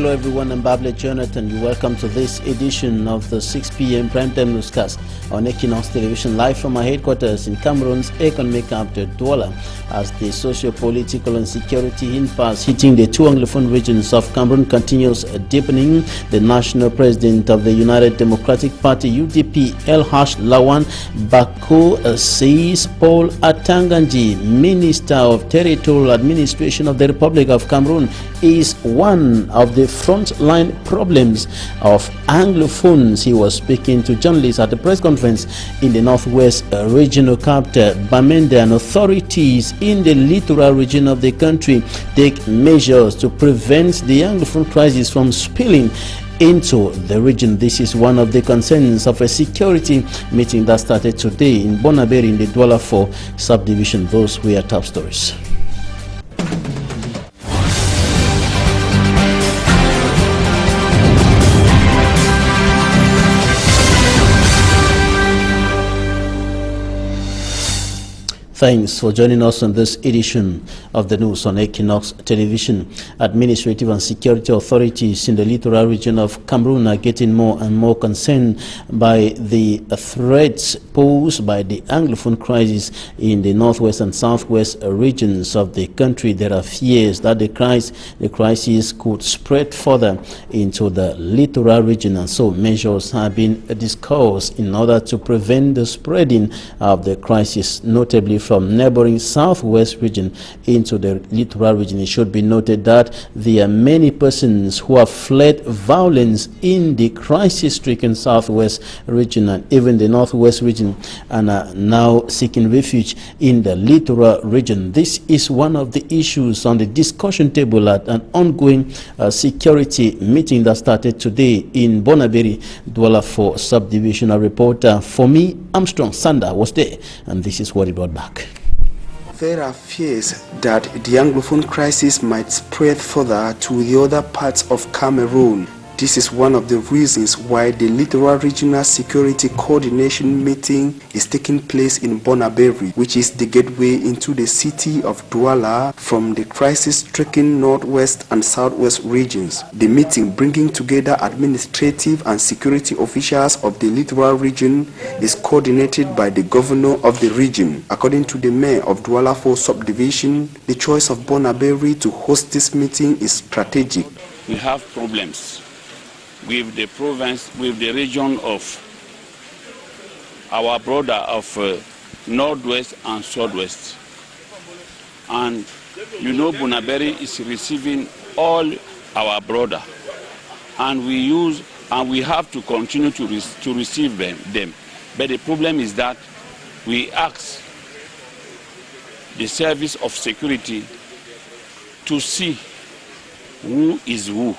Hello everyone, I'm Bable Jonathan. You're welcome to this edition of the 6 p.m. primetime newscast on Equinox Television, live from our headquarters in Cameroon's economic capital, Douala, as the socio-political and security impasse hitting the two Anglophone regions of Cameroon continues deepening. The national president of the United Democratic Party, UDP, Lawan Bako, says Paul Atanganji, Minister of Territorial Administration of the Republic of Cameroon, is one of the frontline problems of Anglophones. He was speaking to journalists at a press conference in the Northwest Regional Capital, Bamenda, and authorities in the littoral region of the country take measures to prevent the Anglophone crisis from spilling into the region. This is one of the concerns of a security meeting that started today in Bonaberi in the Douala 4 subdivision. Those were top stories. Thanks for joining us on this edition of the news on Equinox Television. Administrative and security authorities in the littoral region of Cameroon are getting more and more concerned by the threats posed by the Anglophone crisis in the northwest and southwest regions of the country. There are fears that the crisis could spread further into the littoral region, and so measures have been discussed in order to prevent the spreading of the crisis, notably from neighboring southwest region into the littoral region. It should be noted that there are many persons who have fled violence in the crisis-stricken southwest region and even the northwest region, and are now seeking refuge in the littoral region. This is one of the issues on the discussion table at an ongoing security meeting that started today in Bonaberi, Douala 4 subdivision. A reporter for me, Armstrong Sander, was there, and this is what he brought back. There are fears that the Anglophone crisis might spread further to the other parts of Cameroon. This is one of the reasons why the Littoral Regional Security Coordination Meeting is taking place in Bonaberi, which is the gateway into the city of Douala from the crisis-stricken northwest and southwest regions. The meeting, bringing together administrative and security officials of the littoral region, is coordinated by the governor of the region. According to the mayor of Douala 4 subdivision, the choice of Bonaberi to host this meeting is strategic. We have problems with the province, with the region of our border of northwest and southwest. And you know, Bonaberi is receiving all our border, and we have to continue to receive them. But the problem is that we ask the service of security to see who is who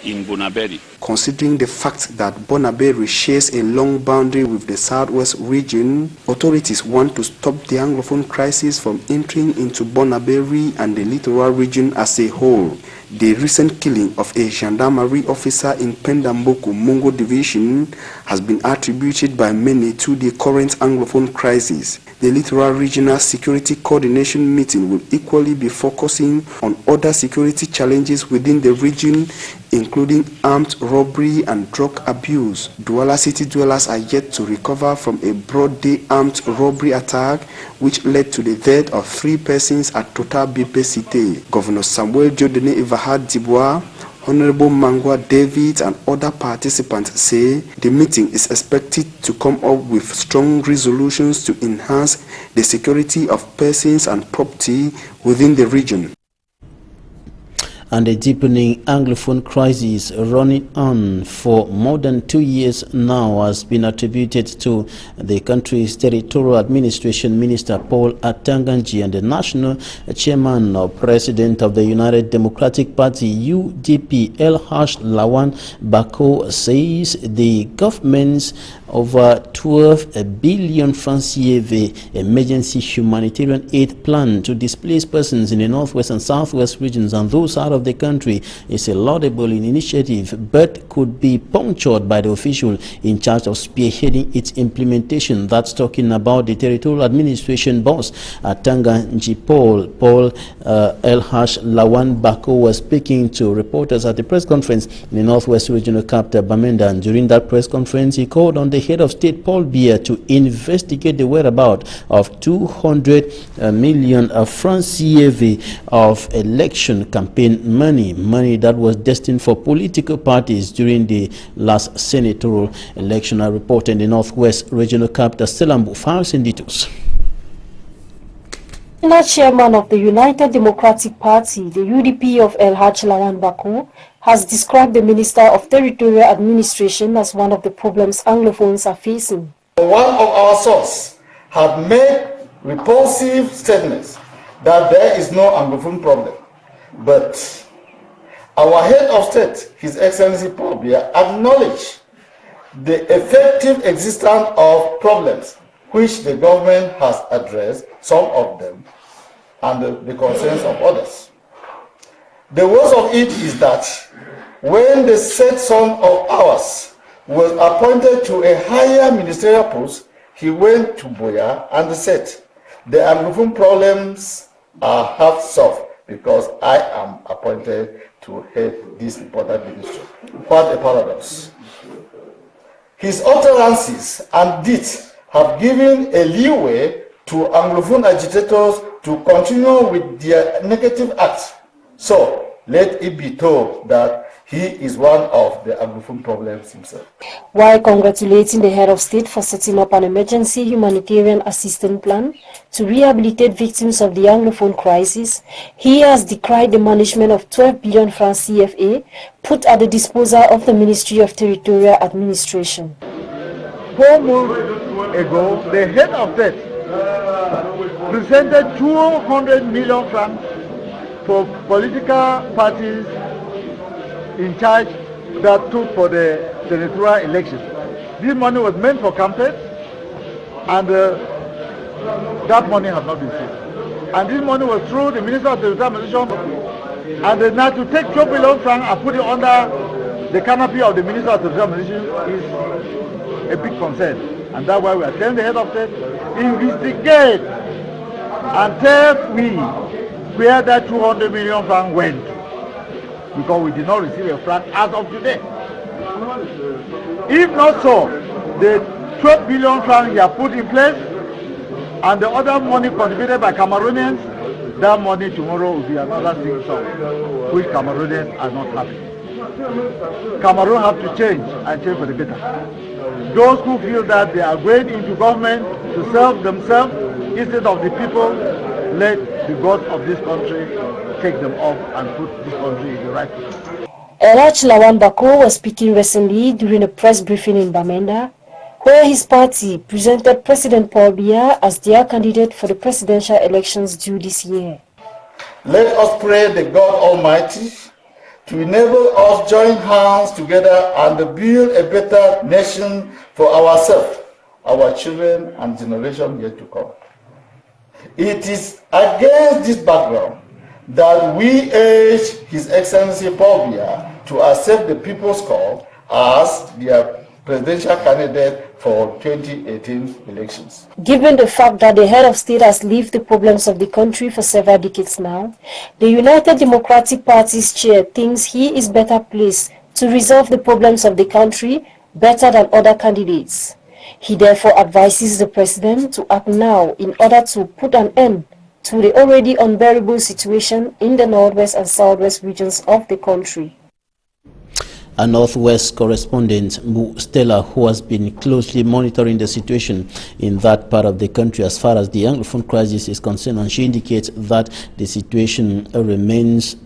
in Bonaberi. Considering the fact that Bonaberi shares a long boundary with the southwest region, authorities want to stop the Anglophone crisis from entering into Bonaberi and the littoral region as a whole. The recent killing of a gendarmerie officer in Pendamboku, Mungo Division, has been attributed by many to the current Anglophone crisis. The Littoral Regional Security Coordination Meeting will equally be focusing on other security challenges within the region, including armed robbery and drug abuse. Douala city dwellers are yet to recover from a broad-day armed robbery attack which led to the death of 3 persons at Total BP Cité. Governor Samuel Jodene Ivahad Dibois, Honorable Mangwa David, and other participants say the meeting is expected to come up with strong resolutions to enhance the security of persons and property within the region. And the deepening Anglophone crisis running on for more than 2 years now has been attributed to the country's territorial administration minister Paul Atanganji and the national chairman or president of the United Democratic Party UDP Lawan Bako says the government's over 12 billion francs CFA emergency humanitarian aid plan to displaced persons in the northwest and southwest regions and those out of the country is a laudable initiative, but could be punctured by the official in charge of spearheading its implementation. That's talking about the territorial administration boss at Tanga Njipol. Paul El-Hash Lawan Bako was speaking to reporters at the press conference in the Northwest Regional Capital, Bamenda. And during that press conference, he called on the head of state, Paul Biya, to investigate the whereabouts of 200 million francs CFA of election campaign money that was destined for political parties during the last senatorial election. I report in the Northwest Regional Capital, Selambu, files in details. The chairman of the United Democratic Party, the UDP of El-Haj Lawan Bako, has described the Minister of Territorial Administration as one of the problems Anglophones are facing. One of our sources had made repulsive statements that there is no Anglophone problem. But our head of state, His Excellency Paul Biya, acknowledged the effective existence of problems which the government has addressed, some of them, and the concerns of others. The worst of it is that when the said son of ours was appointed to a higher ministerial post, he went to Boya and said, the Anglophone problems are half solved because I am appointed to head this important ministry. What a paradox. His utterances and deeds have given a leeway to Anglophone agitators to continue with their negative acts. So let it be told that he is one of the Anglophone problems himself. While congratulating the head of state for setting up an emergency humanitarian assistance plan to rehabilitate victims of the Anglophone crisis, he has decried the management of 12 billion francs CFA put at the disposal of the Ministry of Territorial Administration. 4 months ago, the head of state presented 200 million francs for political parties in charge that took for the senatorial election. This money was meant for campaigns, and that money has not been seen. And this money was through the Minister of Territorial Administration, and now to take 12 billion francs and put it under the canopy of the Minister of Territorial Administration is a big concern, and that's why we are telling the head of state, investigate and tell me where that 200 million francs went, because we did not receive a franc as of today. If not so, the 12 billion francs you have put in place and the other money contributed by Cameroonians, that money tomorrow will be another thing which Cameroonians are not happy. Cameroon have to change and change for the better. Those who feel that they are going into government to serve themselves instead of the people, let the gods of this country take them off and put this country in the right place. El-Haj Lawan Bako was speaking recently during a press briefing in Bamenda, where his party presented President Paul Biya as their candidate for the presidential elections due this year. Let us pray the God Almighty to enable us join hands together and build a better nation for ourselves, our children and generation yet to come. It is against this background that we urge His Excellency Paul Biya to accept the people's call as their presidential candidate for 2018 elections. Given the fact that the head of state has lived the problems of the country for several decades now, the United Democratic Party's chair thinks he is better placed to resolve the problems of the country better than other candidates. He therefore advises the president to act now in order to put an end to the already unbearable situation in the northwest and southwest regions of the country. A Northwest correspondent, Stella, who has been closely monitoring the situation in that part of the country as far as the Anglophone crisis is concerned, and she indicates that the situation remains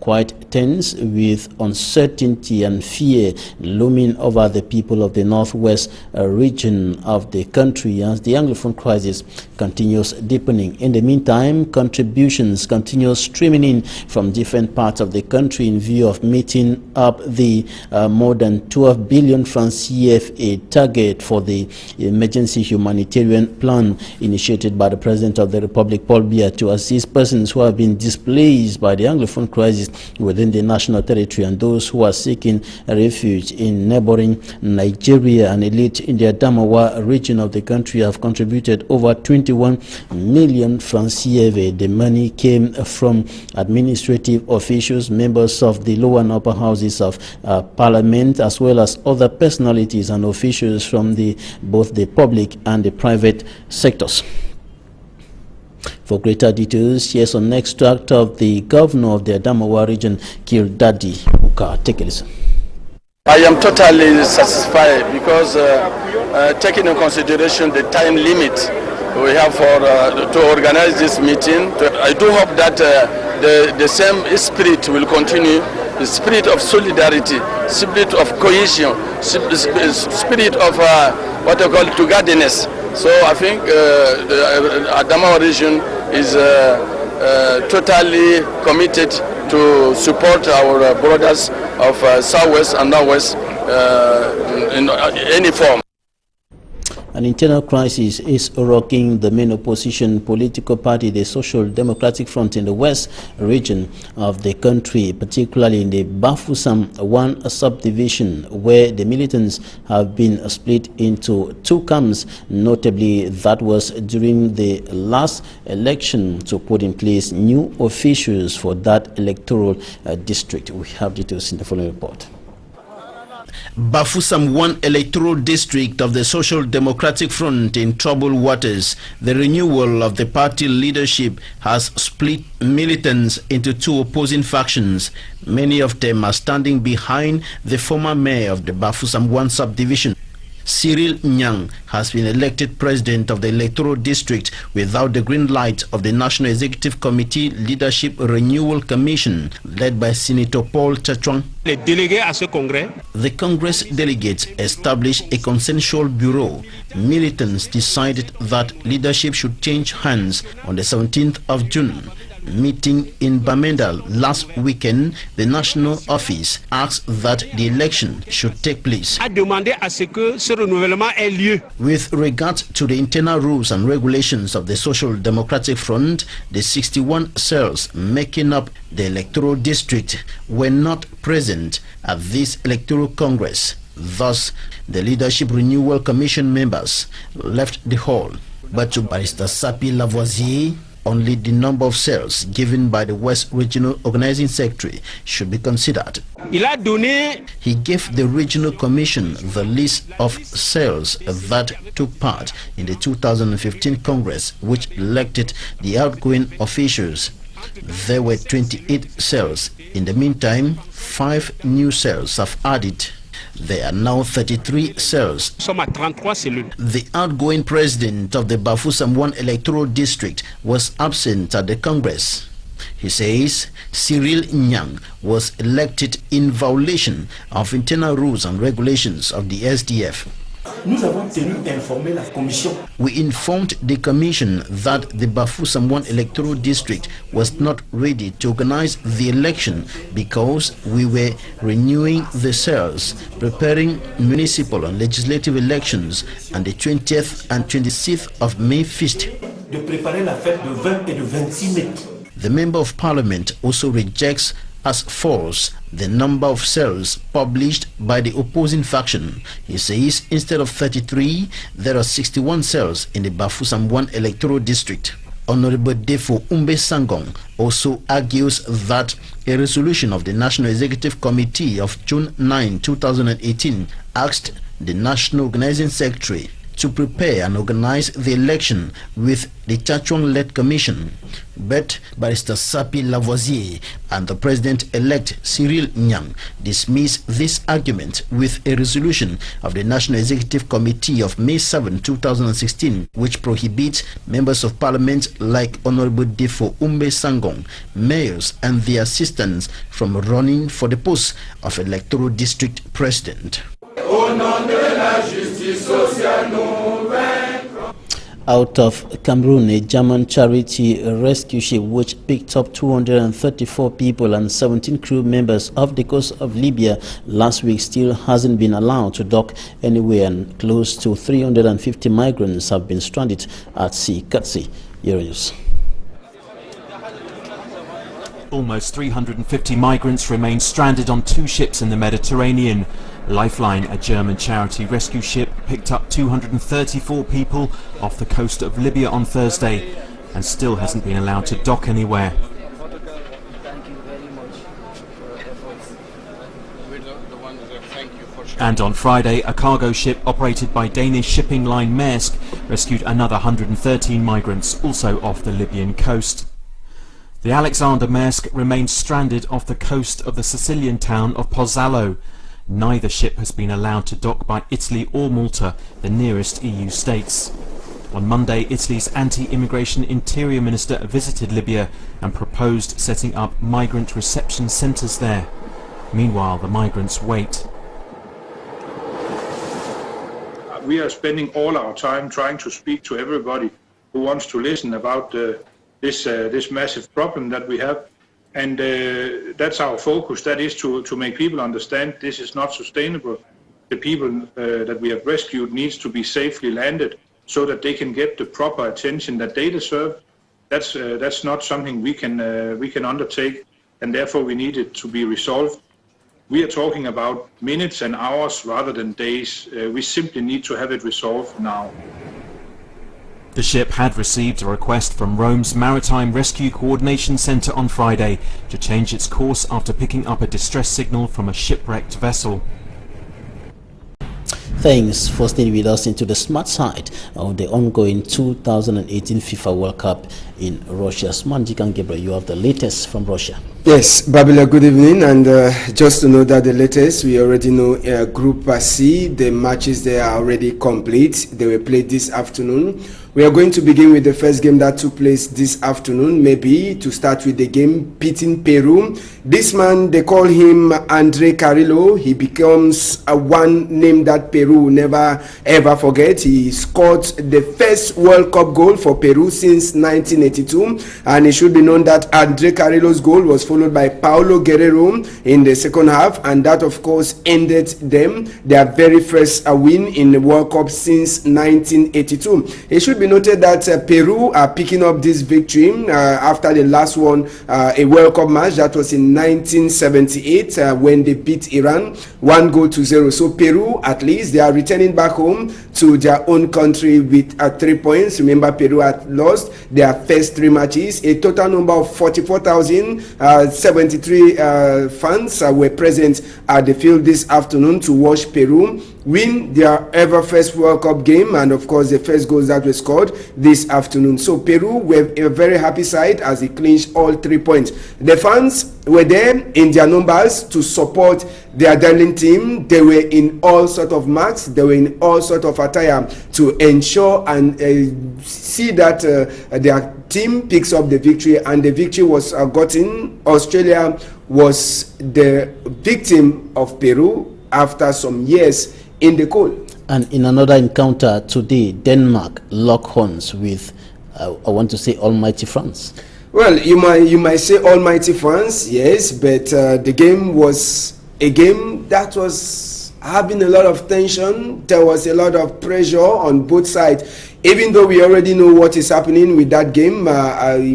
quite tense, with uncertainty and fear looming over the people of the northwest region of the country as the Anglophone crisis continues deepening. In the meantime, contributions continue streaming in from different parts of the country in view of meeting up the more than 12 billion francs CFA target for the emergency humanitarian plan initiated by the President of the Republic, Paul Biya, to assist persons who have been displaced by the Anglophone crisis within the national territory and those who are seeking refuge in neighboring Nigeria. And elite in the Adamawa region of the country have contributed over 21 million francs CFA. The money came from administrative officials, members of the lower and upper houses of parliament, as well as other personalities and officials from both the public and the private sectors. For greater details, here's an extract of the governor of the Adamawa region, Kirdadi Uka. Take a listen. I am totally satisfied because taking into consideration the time limit we have to organize this meeting, I do hope that the same spirit will continue, the spirit of solidarity, spirit of cohesion, spirit of what they call togetherness. So I think the Adamawa region is totally committed to support our brothers of Southwest and Northwest in any form. An internal crisis is rocking the main opposition political party, the Social Democratic Front, in the west region of the country, particularly in the Bafoussam 1 subdivision, where the militants have been split into two camps. Notably, that was during the last election to put in place new officials for that electoral district. We have details in the following report. Bafoussam 1 electoral district of the Social Democratic Front in troubled waters. The renewal of the party leadership has split militants into two opposing factions. Many of them are standing behind the former mayor of the Bafoussam 1 subdivision. Cyril Nyang has been elected president of the electoral district without the green light of the National Executive Committee Leadership Renewal Commission led by Senator Paul Chachwang. The Congress delegates established a consensual bureau. Militants decided that leadership should change hands on the 17th of June. Meeting in Bamenda last weekend, the national office asked that the election should take place. With regard to the internal rules and regulations of the Social Democratic Front, the 61 cells making up the electoral district were not present at this electoral congress. Thus, the Leadership Renewal Commission members left the hall. But to Barrister Sapi Lavoisier, only the number of cells given by the West Regional Organizing Secretary should be considered. He gave the Regional Commission the list of cells that took part in the 2015 Congress, which elected the outgoing officials. There were 28 cells. In the meantime, 5 new cells have added. There are now 33 cells. The outgoing president of the Bafoussam 1 electoral district was absent at the Congress. He says Cyril Nyang was elected in violation of internal rules and regulations of the SDF. We informed the commission that the Bafoussam 1 electoral district was not ready to organize the election because we were renewing the cells, preparing municipal and legislative elections, and the 20th and 26th of May feast. The Member of Parliament also rejects as false the number of cells published by the opposing faction. He says instead of 33, there are 61 cells in the Bafoussam 1 electoral district. Honorable Defo Umbe Sangong also argues that a resolution of the National Executive Committee of June 9, 2018 asked the National Organizing Secretary to prepare and organize the election with the Chachwang-led commission. But Barrister Sapi Lavoisier and the president-elect Cyril Nyang dismissed this argument with a resolution of the National Executive Committee of May 7, 2016, which prohibits members of parliament like Honorable Defo Umbe Sangong, mayors and their assistants from running for the post of electoral district president. Out of Cameroon, a German charity rescue ship which picked up 234 people and 17 crew members off the coast of Libya last week still hasn't been allowed to dock anywhere, and close to 350 migrants have been stranded at sea. Katsi, Euronews. Almost 350 migrants remain stranded on 2 ships in the Mediterranean. Lifeline, a German charity rescue ship, picked up 234 people off the coast of Libya on Thursday and still hasn't been allowed to dock anywhere. And on Friday, a cargo ship operated by Danish shipping line Maersk rescued another 113 migrants, also off the Libyan coast. The Alexander Maersk remains stranded off the coast of the Sicilian town of Pozzallo. Neither ship has been allowed to dock by Italy or Malta, the nearest EU states. On Monday, Italy's anti-immigration interior minister visited Libya and proposed setting up migrant reception centres there. Meanwhile, the migrants wait. We are spending all our time trying to speak to everybody who wants to listen about this massive problem that we have. And that's our focus. That is to make people understand this is not sustainable. The people that we have rescued needs to be safely landed so that they can get the proper attention that they deserve. That's not something we can undertake, and therefore we need it to be resolved. We are talking about minutes and hours rather than days. We simply need to have it resolved now. The ship had received a request from Rome's Maritime Rescue Coordination Centre on Friday to change its course after picking up a distress signal from a shipwrecked vessel. Thanks for staying with us into the smart side of the ongoing 2018 FIFA World Cup in Russia. Smanjik and Gabriel, you have the latest from Russia. Yes, Babila, good evening. And just to know that the latest, we already know Group C, the matches there are already complete. They were played this afternoon. We are going to begin with the first game that took place this afternoon, maybe to start with the game pitting Peru. This man, they call him Andre Carrillo. He becomes one name that Peru will never ever forget. He scored the first World Cup goal for Peru since 1982, and it should be known that Andre Carrillo's goal was followed by Paulo Guerrero in the second half, and that of course ended them their very first win in the World Cup since 1982. It should be noted that Peru are picking up this victory after the last one, a World Cup match that was in 1978 when they beat Iran 1-0. So Peru, at least, they are returning back home to their own country with 3 points. Remember, Peru had lost their first 3 matches. A total number of 44,073 fans were present at the field this afternoon to watch Peru win their ever first World Cup game, and of course the first goals that were scored this afternoon. So Peru were a very happy side as they clinched all 3 points. The fans were there in their numbers to support their darling team. They were in all sort of marks, they were in all sort of attire to ensure and see that their team picks up the victory, and the victory was gotten. Australia was the victim of Peru after some years in the cold. And in another encounter today, Denmark locked horns with, I want to say, almighty France. Well, you might say almighty France, yes, but the game was a game that was having a lot of tension. There was a lot of pressure on both sides. Even though we already know what is happening with that game,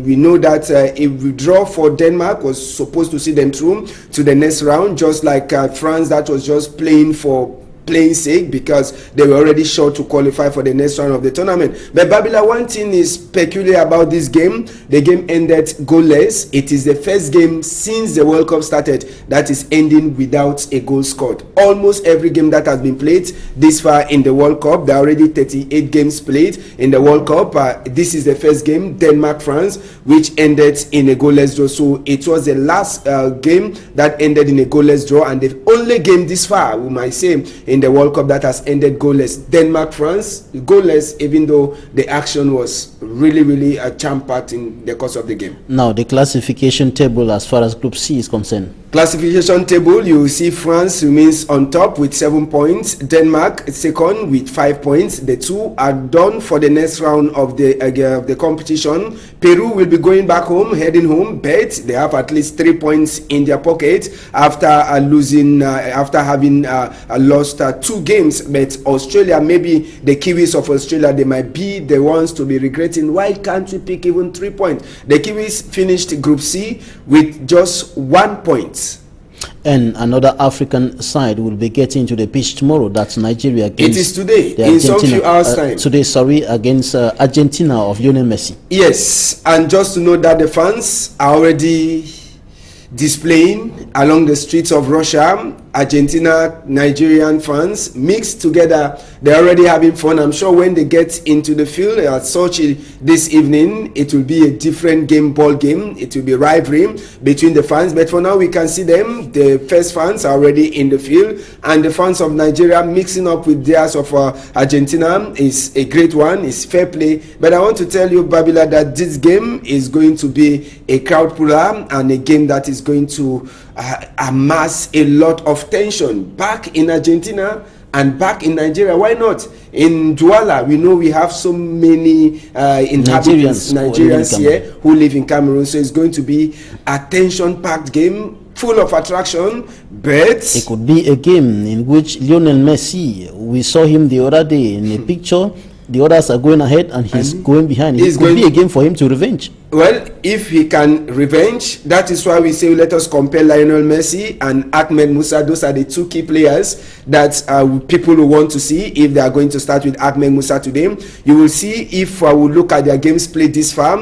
we know that a withdrawal for Denmark was supposed to see them through to the next round, just like France that was just playing for playing sake, because they were already sure to qualify for the next round of the tournament. But Babila, one thing is peculiar about this game. The game ended goalless. It is the first game since the World Cup started that is ending without a goal scored. Almost every game that has been played this far in the World Cup, there are already 38 games played in the World Cup. This is the first game, Denmark-France, which ended in a goalless draw. So it was the last game that ended in a goalless draw, and the only game this far, we might say, in the World Cup that has ended goalless. Denmark-France, goalless, even though the action was really jam-packed in the course of the game. Now, the classification table as far as Group C is concerned. Classification table, you will see France remains on top with 7 points. Denmark second with 5 points. The two are done for the next round of the competition. Peru will be going back home, heading home, but they have at least 3 points in their pocket after having lost 2 games. But Australia, maybe the Kiwis of Australia, they might be the ones to be regretting. Why can't we pick even 3 points? The Kiwis finished Group C with just 1 point. And another African side will be getting to the pitch tomorrow. That's Nigeria against... It is today, in some few hours' time. Today, sorry, against Argentina of Lionel Messi. Yes, and just to know that the fans are already displaying along the streets of Russia. Argentina, Nigerian fans mixed together. They're already having fun. I'm sure when they get into the field at Sochi this evening, it will be a different ball game. It will be rivalry between the fans. But for now, we can see them. The first fans are already in the field, and the fans of Nigeria mixing up with theirs of Argentina is a great one. It's fair play. But I want to tell you, Babila, that this game is going to be a crowd puller and a game that is going to amass a lot of tension back in Argentina and back in Nigeria. Why not? In Douala, we know we have so many inhabitants, Nigerians here who live in Cameroon. So it's going to be a tension-packed game, full of attraction, but it could be a game in which Lionel Messi, we saw him the other day in a picture, the others are going ahead and he's going behind. It could be a game for him to revenge. Well, if he can revenge, that is why we say let us compare Lionel Messi and Ahmed Musa. Those are the two key players that people will want to see if they are going to start with Ahmed Musa today. You will see if I will look at their games played this far.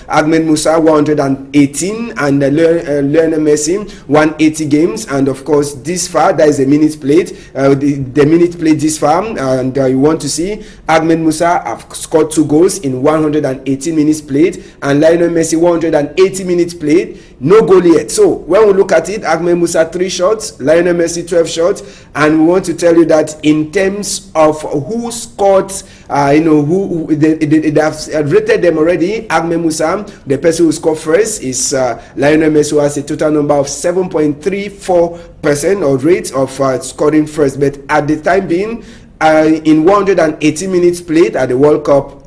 Ahmed Musa 118 and Lionel Messi 180 games, and of course this far that is the minutes played. The minute played this far, and you want to see Ahmed Musa have scored 2 goals in 118 minutes played, and Lionel Messi 180 minutes played, no goal yet. So when we look at it, Ahmed Musa 3 shots, Lionel Messi 12 shots, and we want to tell you that in terms of who scored, who they have rated them already. Ahmed Musa, the person who scored first, is Lionel Messi, who has a total number of 7.34% or rate of scoring first. But at the time being, in 180 minutes played at the World Cup,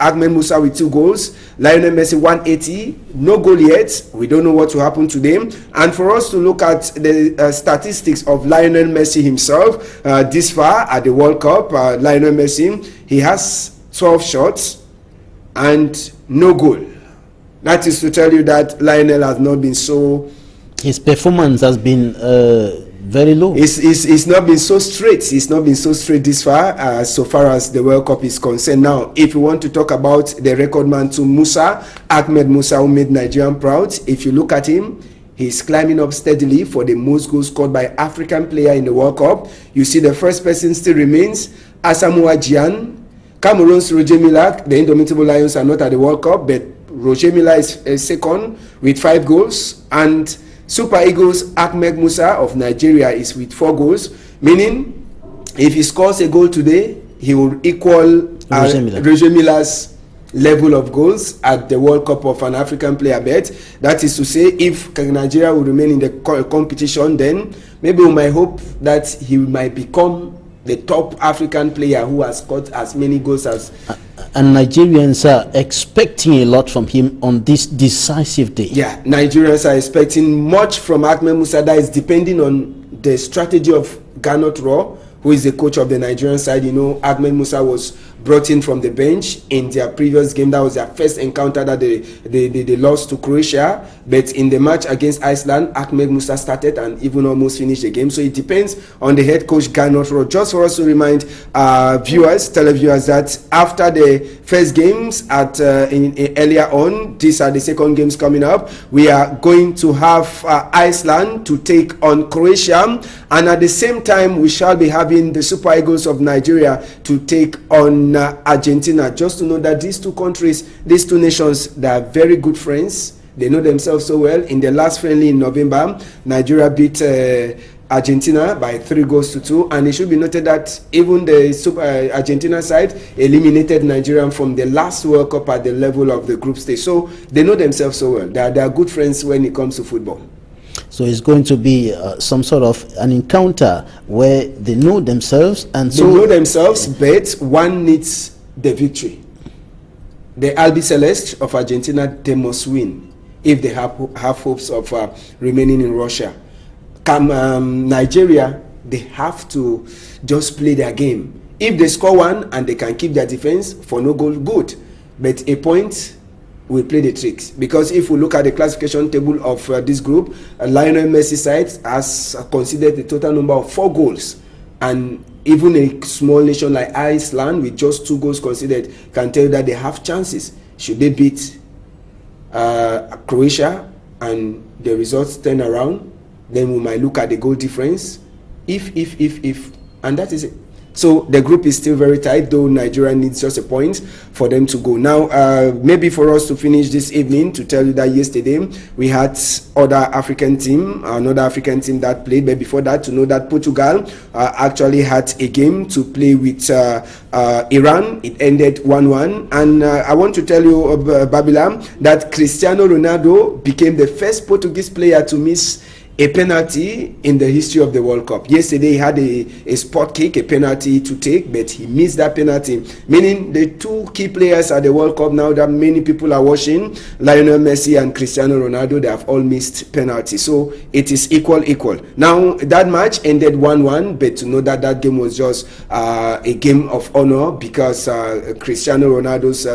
Ahmed Musa with 2 goals, Lionel Messi 180, no goal yet. We don't know what will happen to them. And for us to look at the statistics of Lionel Messi himself this far at the World Cup, Lionel Messi, he has 12 shots and no goal. That is to tell you that Lionel has not been so... His performance has been very low. It's not been so straight. It's not been so straight this far, so far as the World Cup is concerned. Now, if you want to talk about the record man to Musa, Ahmed Musa, who made Nigerian proud, if you look at him, he's climbing up steadily for the most goals scored by African player in the World Cup. You see the first person still remains Asamoah Gyan. Cameroon's Roger Milla, the Indomitable Lions, are not at the World Cup, but Roger Milla is second with 5 goals, and Super Eagles Ahmed Musa of Nigeria is with 4 goals, meaning if he scores a goal today, he will equal Roger Milla's level of goals at the World Cup of an African player bet. That is to say, if Nigeria will remain in the competition, then maybe we might hope that he might become the top African player who has scored as many goals as... And Nigerians are expecting a lot from him on this decisive day. Yeah, Nigerians are expecting much from Ahmed Musa. That is depending on the strategy of Gernot Rohr who is the coach of the Nigerian side. You know, Ahmed Musa was brought in from the bench in their previous game. That was their first encounter that they lost to Croatia. But in the match against Iceland, Ahmed Musa started and even almost finished the game. So it depends on the head coach, Gernot Rohr. Just for us to remind televiewers, that after the first games earlier on, these are the second games coming up. We are going to have Iceland to take on Croatia, and at the same time we shall be having the Super Eagles of Nigeria to take on Argentina. Just to know that these two countries, these two nations, they are very good friends. They know themselves so well. In the last friendly in November, Nigeria beat Argentina by 3-2, and it should be noted that even the Argentina side eliminated Nigeria from the last World Cup at the level of the group stage. So they know themselves so well. They are good friends when it comes to football. So it's going to be some sort of an encounter where they know themselves, and they know themselves, but one needs the victory. The Albi Celeste of Argentina, they must win if they have hopes of remaining in Russia. Nigeria, they have to just play their game. If they score one and they can keep their defense, for no goal, good. But a point will play the tricks, because if we look at the classification table of this group, Lionel Messi's side has considered the total number of 4 goals, and even a small nation like Iceland with just 2 goals considered can tell you that they have chances. Should they beat Croatia and the results turn around, then we might look at the goal difference. If, and that is it. So the group is still very tight, though Nigeria needs just a point for them to go. Now, maybe for us to finish this evening, to tell you that yesterday we had another African team that played. But before that, to know that Portugal actually had a game to play with Iran. It ended 1-1. And I want to tell you, Babylon, that Cristiano Ronaldo became the first Portuguese player to miss a penalty in the history of the World Cup. Yesterday he had a spot kick, a penalty to take, but he missed that penalty, meaning the 2 key players at the World Cup now that many people are watching, Lionel Messi and Cristiano Ronaldo, they have all missed penalties. So it is equal. Now that match ended 1-1, but to know that that game was just a game of honor, because Cristiano Ronaldo's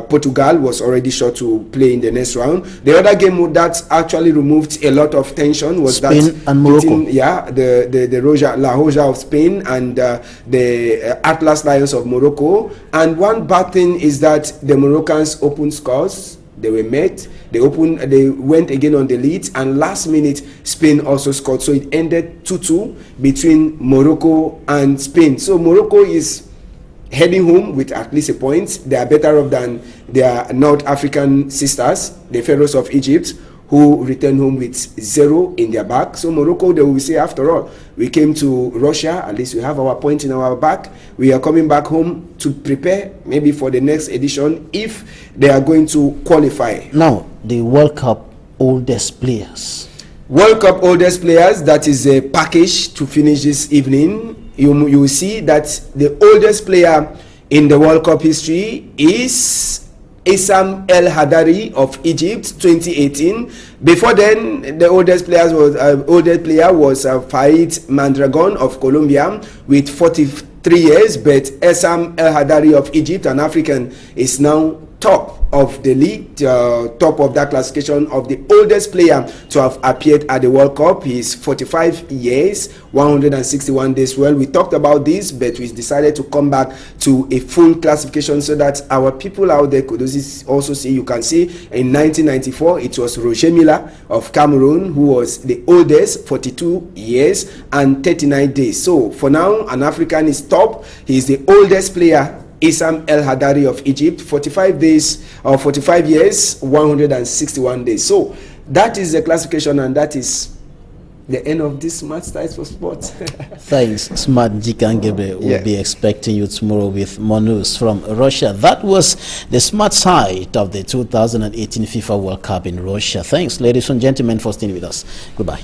Portugal was already sure to play in the next round. The other game that actually removed a lot of tension was Spain that and Morocco. The La Roja of Spain and the Atlas Lions of Morocco. And one bad thing is that the Moroccans opened scores. They were met. They went again on the lead, and last minute Spain also scored. So it ended 2-2 between Morocco and Spain. So Morocco is heading home with at least a point. They are better off than their North African sisters, the Pharaohs of Egypt, who returned home with 0 in their back. So Morocco, they will say, after all, we came to Russia, at least we have our point in our back. We are coming back home to prepare maybe for the next edition if they are going to qualify. Now, the World Cup oldest players. World Cup oldest players, that is a package to finish this evening. You will see that the oldest player in the World Cup history is Issam El Hadari of Egypt, 2018. Before then, the oldest player was Faid Mandragon of Colombia with 43 years. But Issam El Hadari of Egypt, an African, is now top of the league, top of that classification of the oldest player to have appeared at the World Cup. He is 45 years, 161 days. Well, we talked about this, but we decided to come back to a full classification so that our people out there could also see. You can see in 1994, it was Roger Milla of Cameroon who was the oldest, 42 years and 39 days. So for now, an African is top. He is the oldest player, Issam El Hadari of Egypt, 45 years, 161 days. So that is the classification, and that is the end of this Smart Styles for Sports. Thanks, Smart Jikangebe. We'll be expecting you tomorrow with more news from Russia. That was the smart side of the 2018 FIFA World Cup in Russia. Thanks, ladies and gentlemen, for staying with us. Goodbye.